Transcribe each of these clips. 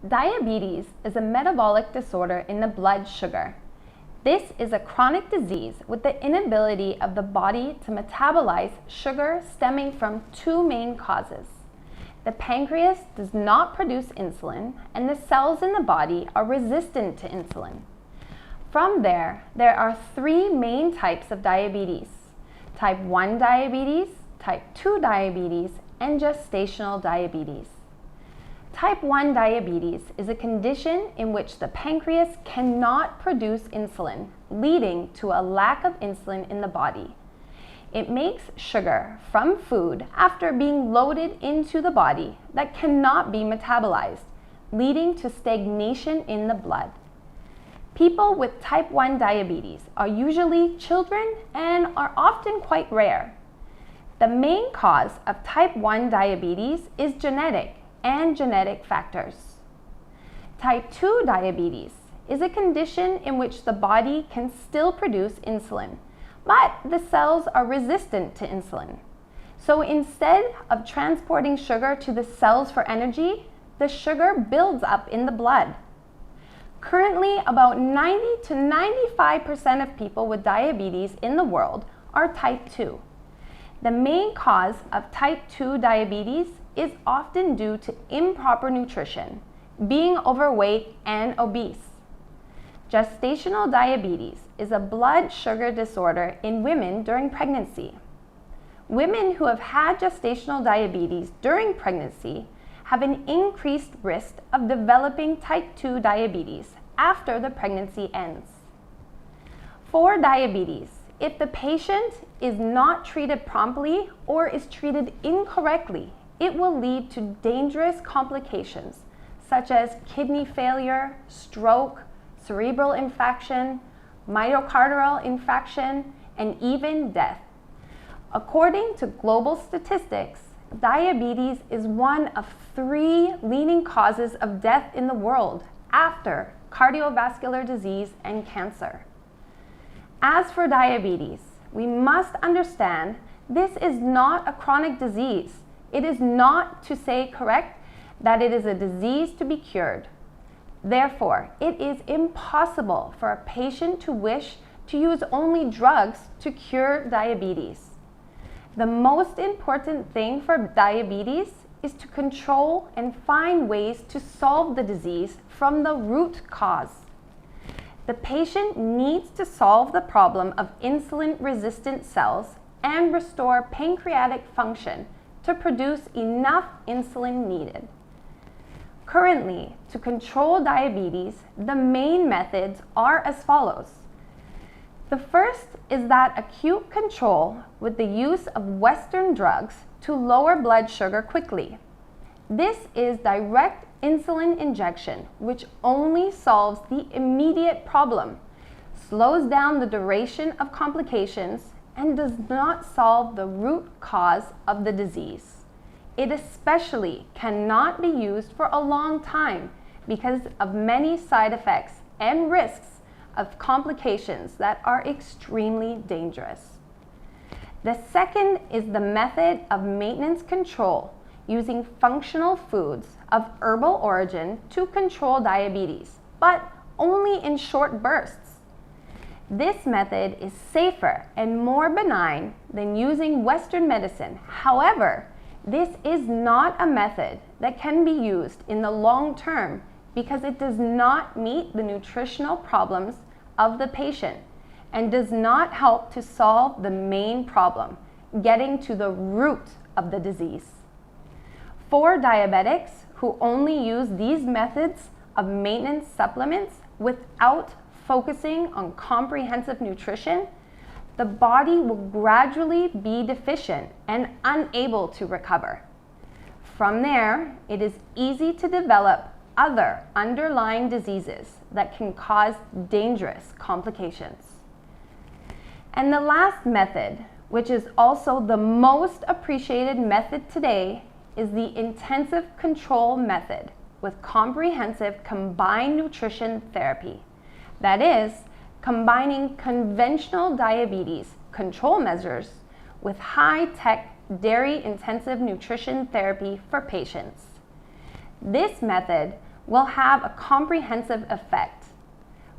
Diabetes is a metabolic disorder in the blood sugar. This is a chronic disease with the inability of the body to metabolize sugar stemming from two main causes. The pancreas does not produce insulin, and the cells in the body are resistant to insulin. From there are three main types of diabetes: type 1 diabetes, type 2 diabetes, and gestational diabetes. Type 1 diabetes is a condition in which the pancreas cannot produce insulin, leading to a lack of insulin in the body. It makes sugar from food after being loaded into the body that cannot be metabolized, leading to stagnation in the blood. People with type 1 diabetes are usually children and are often quite rare. The main cause of type 1 diabetes is genetic and genetic factors. Type 2 diabetes is a condition in which the body can still produce insulin, but the cells are resistant to insulin. So instead of transporting sugar to the cells for energy, the sugar builds up in the blood. Currently, about 90 to 95% of people with diabetes in the world are type 2. The main cause of type 2 diabetes is often due to improper nutrition, being overweight and obese. Gestational diabetes is a blood sugar disorder in women during pregnancy. Women who have had gestational diabetes during pregnancy have an increased risk of developing type 2 diabetes after the pregnancy ends. For diabetes, if the patient is not treated promptly or is treated incorrectly, it will lead to dangerous complications such as kidney failure, stroke, cerebral infarction, myocardial infarction, and even death. According to global statistics, diabetes is one of 3 leading causes of death in the world after cardiovascular disease and cancer. As for diabetes, we must understand this is not a chronic disease. It is not, to say correct, that it is a disease to be cured. Therefore, it is impossible for a patient to wish to use only drugs to cure diabetes. The most important thing for diabetes is to control and find ways to solve the disease from the root cause. The patient needs to solve the problem of insulin-resistant cells and restore pancreatic function to produce enough insulin needed. Currently, to control diabetes, the main methods are as follows. The first is that acute control with the use of Western drugs to lower blood sugar quickly. This is direct insulin injection, which only solves the immediate problem, slows down the duration of complications, and does not solve the root cause of the disease. It especially cannot be used for a long time because of many side effects and risks of complications that are extremely dangerous. The second is the method of maintenance control using functional foods of herbal origin to control diabetes, but only in short bursts. This method is safer and more benign than using Western medicine. However, this is not a method that can be used in the long term because it does not meet the nutritional problems of the patient and does not help to solve the main problem, getting to the root of the disease. For diabetics who only use these methods of maintenance supplements without focusing on comprehensive nutrition, the body will gradually be deficient and unable to recover. From there, it is easy to develop other underlying diseases that can cause dangerous complications. And the last method, which is also the most appreciated method today, is the intensive control method with comprehensive combined nutrition therapy. That is, combining conventional diabetes control measures with high-tech dairy-intensive nutrition therapy for patients. This method will have a comprehensive effect,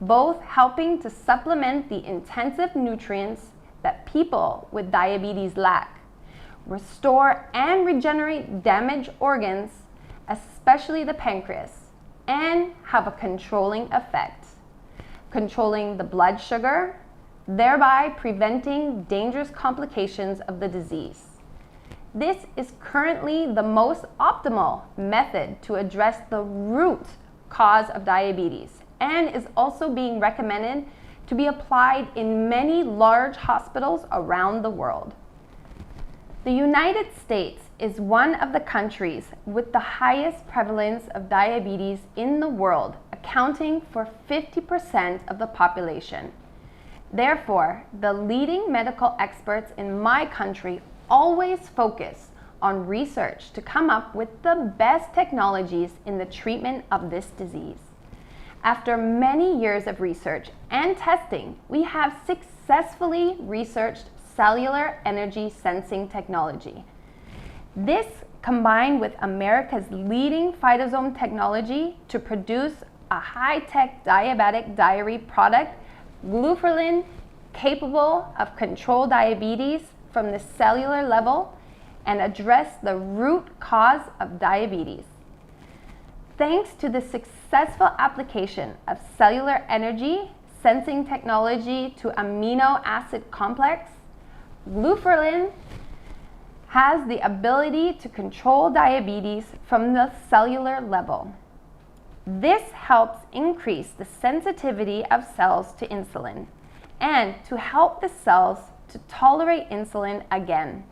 both helping to supplement the intensive nutrients that people with diabetes lack, restore and regenerate damaged organs, especially the pancreas, and have a controlling effect, controlling the blood sugar, thereby preventing dangerous complications of the disease. This is currently the most optimal method to address the root cause of diabetes and is also being recommended to be applied in many large hospitals around the world. The United States is one of the countries with the highest prevalence of diabetes in the world, accounting for 50% of the population. Therefore, the leading medical experts in my country always focus on research to come up with the best technologies in the treatment of this disease. After many years of research and testing, we have successfully researched cellular energy sensing technology. This, combined with America's leading phytosome technology to produce a high-tech diabetic diary product, Glufarelin, capable of control diabetes from the cellular level and address the root cause of diabetes. Thanks to the successful application of cellular energy sensing technology to amino acid complex, Glufarelin has the ability to control diabetes from the cellular level. This helps increase the sensitivity of cells to insulin and to help the cells to tolerate insulin again.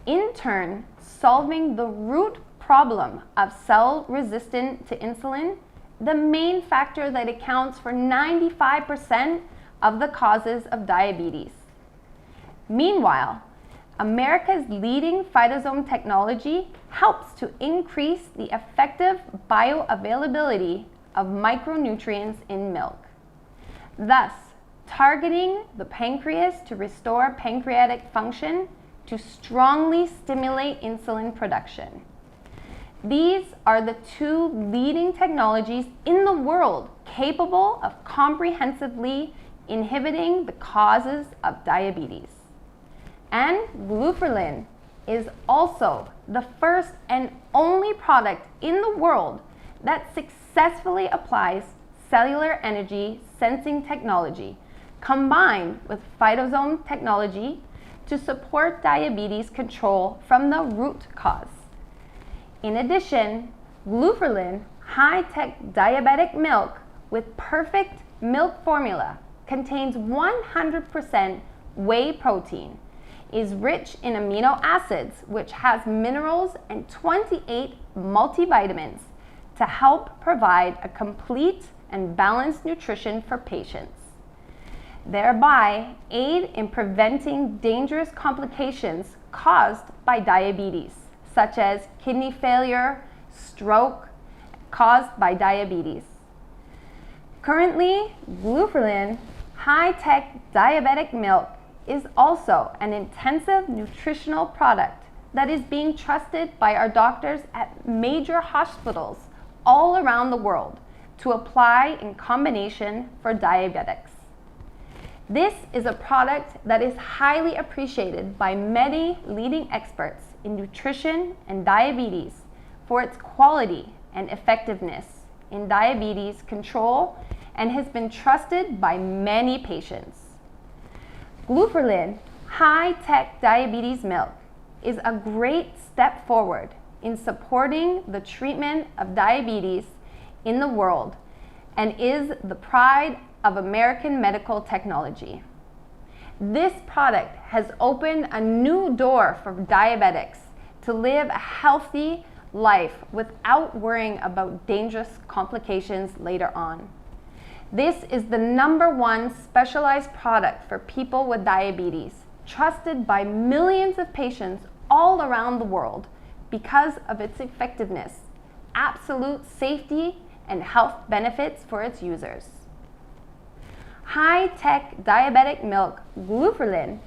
In turn, solving the root problem of cell resistant to insulin, the main factor that accounts for 95% of the causes of diabetes. Meanwhile, America's leading phytosome technology helps to increase the effective bioavailability of micronutrients in milk, thus targeting the pancreas to restore pancreatic function to strongly stimulate insulin production. These are the two leading technologies in the world capable of comprehensively inhibiting the causes of diabetes. And Glufarelin is also the first and only product in the world that successfully applies cellular energy sensing technology combined with phytosome technology to support diabetes control from the root cause. In addition, Glufarelin high-tech diabetic milk with perfect milk formula contains 100% whey protein, is rich in amino acids, which has minerals and 28 multivitamins to help provide a complete and balanced nutrition for patients, thereby aid in preventing dangerous complications caused by diabetes, such as kidney failure, stroke, caused by diabetes. Currently, Glufarelin high-tech diabetic milk is also an intensive nutritional product that is being trusted by our doctors at major hospitals all around the world to apply in combination for diabetics. This is a product that is highly appreciated by many leading experts in nutrition and diabetes for its quality and effectiveness in diabetes control and has been trusted by many patients. Glufarelin high-tech diabetes milk is a great step forward in supporting the treatment of diabetes in the world and is the pride of American medical technology. This product has opened a new door for diabetics to live a healthy life without worrying about dangerous complications later on. This is the #1 specialized product for people with diabetes, trusted by millions of patients all around the world because of its effectiveness, absolute safety, and health benefits for its users. High-tech diabetic milk Glufarelin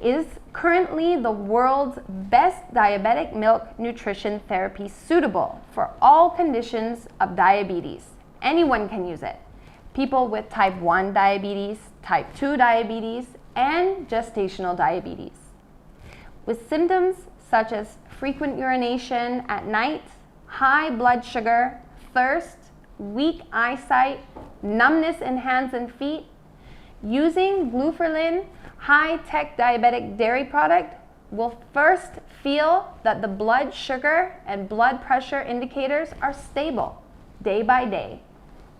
is currently the world's best diabetic milk nutrition therapy suitable for all conditions of diabetes. Anyone can use it. People with type 1 diabetes, type 2 diabetes, and gestational diabetes. With symptoms such as frequent urination at night, high blood sugar, thirst, weak eyesight, numbness in hands and feet, using Glufarelin high-tech diabetic dairy product will first feel that the blood sugar and blood pressure indicators are stable day by day,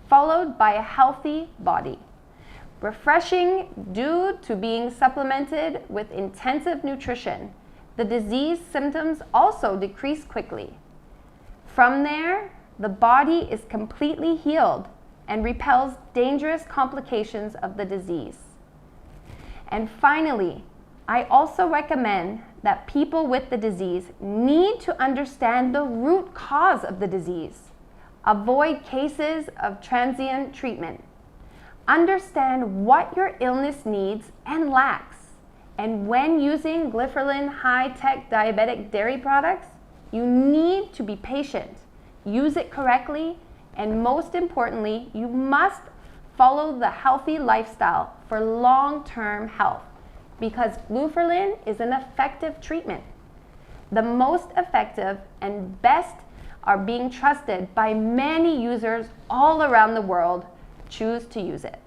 followed by a healthy body. Refreshing due to being supplemented with intensive nutrition, the disease symptoms also decrease quickly. From there, the body is completely healed and repels dangerous complications of the disease. And finally, I also recommend that people with the disease need to understand the root cause of the disease. Avoid cases of transient treatment. Understand what your illness needs and lacks. And when using Glufarelin high-tech diabetic dairy products, you need to be patient, use it correctly, and most importantly, you must follow the healthy lifestyle for long-term health, because Glufarelin is an effective treatment. The most effective and best are being trusted by many users all around the world. Choose to use it.